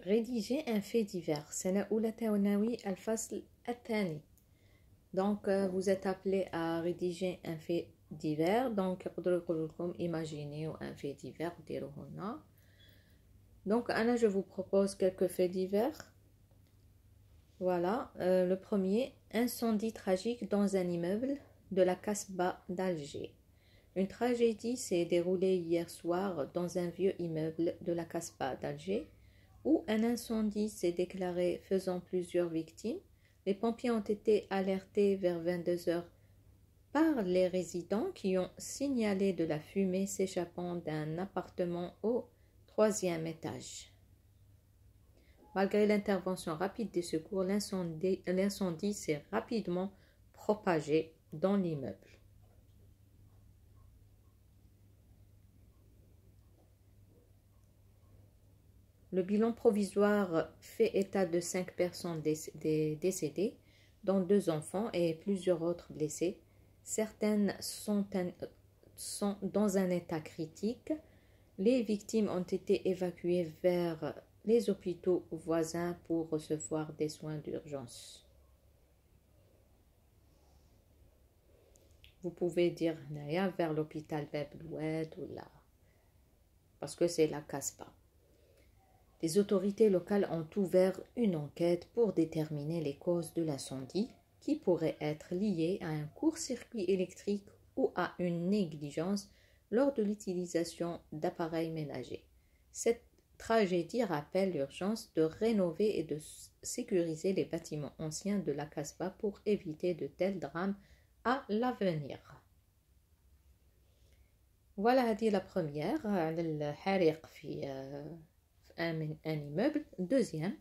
rédiger un fait divers. سنة أولى ثانوي الفصل الثاني. Donc, vous êtes appelé à rédiger un fait divers. Donc, يقدروا يقولوا لكم imaginez un fait divers ديروه هنا. Donc, Anna, je vous propose quelques faits divers. Voilà, le premier, incendie tragique dans un immeuble de la Casbah d'Alger. Une tragédie s'est déroulée hier soir dans un vieux immeuble de la Casbah d'Alger où un incendie s'est déclaré faisant plusieurs victimes. Les pompiers ont été alertés vers 22 heures par les résidents qui ont signalé de la fumée s'échappant d'un appartement au 3e étage. Malgré l'intervention rapide des secours, l'incendie s'est rapidement propagé dans l'immeuble. Le bilan provisoire fait état de 5 personnes décédées, dont 2 enfants et plusieurs autres blessés. Certaines sont dans un état critique. Les victimes ont été évacuées vers les hôpitaux voisins pour recevoir des soins d'urgence. Vous pouvez dire vers l'hôpital Bab Loued ou là, parce que c'est la Casbah. Les autorités locales ont ouvert une enquête pour déterminer les causes de l'incendie qui pourraient être liées à un court-circuit électrique ou à une négligence lors de l'utilisation d'appareils ménagers. Cette tragédie rappelle l'urgence de rénover et de sécuriser les bâtiments anciens de la Casbah pour éviter de tels drames à l'avenir. Voilà, dit la première, الحريق في un immeuble. Deuxième,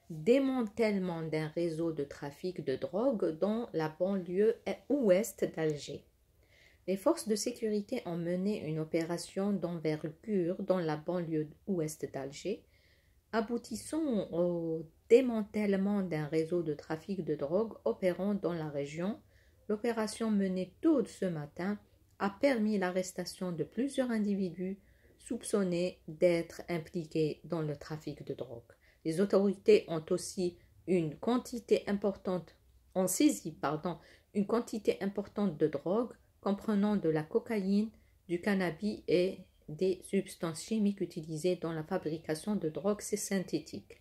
démantèlement d'un réseau de trafic de drogue dans la banlieue ouest d'Alger. Les forces de sécurité ont mené une opération d'envergure dans la banlieue ouest d'Alger, aboutissant au démantèlement d'un réseau de trafic de drogue opérant dans la région. L'opération menée tôt ce matin a permis l'arrestation de plusieurs individus soupçonnés d'être impliqués dans le trafic de drogue. Les autorités ont aussi saisi une quantité importante de drogue comprenant de la cocaïne, du cannabis et des substances chimiques utilisées dans la fabrication de drogues synthétiques.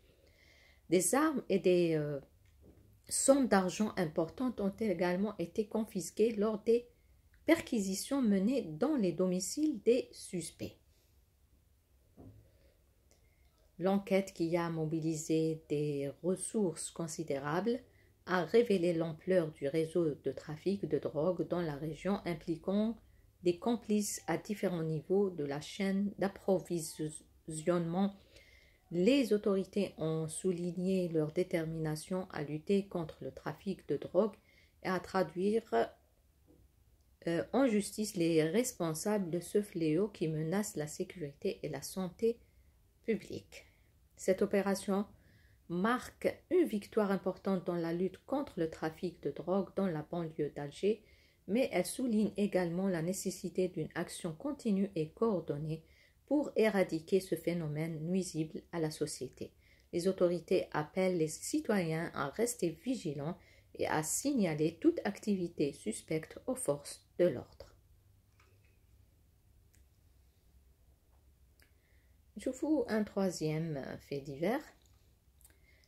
Des armes et des sommes d'argent importantes ont également été confisquées lors des perquisitions menées dans les domiciles des suspects. L'enquête, qui a mobilisé des ressources considérables, a révélé l'ampleur du réseau de trafic de drogue dans la région impliquant des complices à différents niveaux de la chaîne d'approvisionnement. Les autorités ont souligné leur détermination à lutter contre le trafic de drogue et à traduire en justice les responsables de ce fléau qui menace la sécurité et la santé publique. Cette opération marque une victoire importante dans la lutte contre le trafic de drogue dans la banlieue d'Alger, mais elle souligne également la nécessité d'une action continue et coordonnée pour éradiquer ce phénomène nuisible à la société. Les autorités appellent les citoyens à rester vigilants et à signaler toute activité suspecte aux forces de l'ordre. Je vous un troisième fait divers.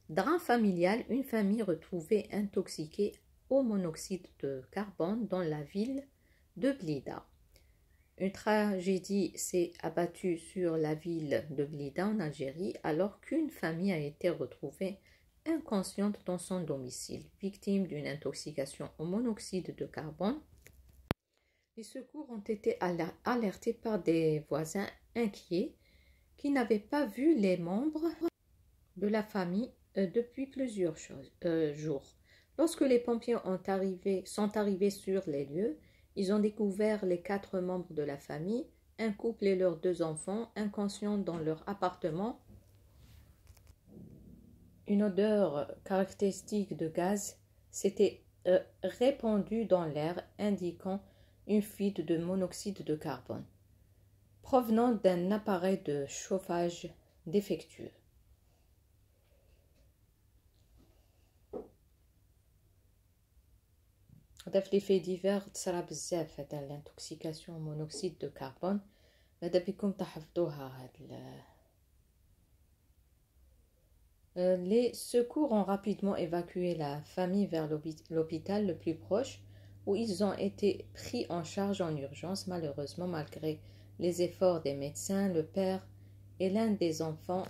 Drame familial, une famille retrouvée intoxiquée au monoxyde de carbone dans la ville de Blida. Une tragédie s'est abattue sur la ville de Blida en Algérie alors qu'une famille a été retrouvée inconsciente dans son domicile, victime d'une intoxication au monoxyde de carbone. Les secours ont été alertés par des voisins inquiets qui n'avaient pas vu les membres de la famille depuis plusieurs jours. Lorsque les pompiers sont arrivés sur les lieux, ils ont découvert les 4 membres de la famille, un couple et leurs 2 enfants, inconscients dans leur appartement. Une odeur caractéristique de gaz s'était répandue dans l'air, indiquant une fuite de monoxyde de carbone, provenant d'un appareil de chauffage défectueux. هذا في لي في ديفير تصرا بزاف هذا الانتوكسيكاسيون مونوكسيد دو كربون. هذا بكم تحفظوها هاد Les secours ont rapidement évacué la famille vers l'hôpital le plus proche où ils ont été pris en charge en urgence. Malheureusement, malgré les efforts des médecins, le père et l'un des enfants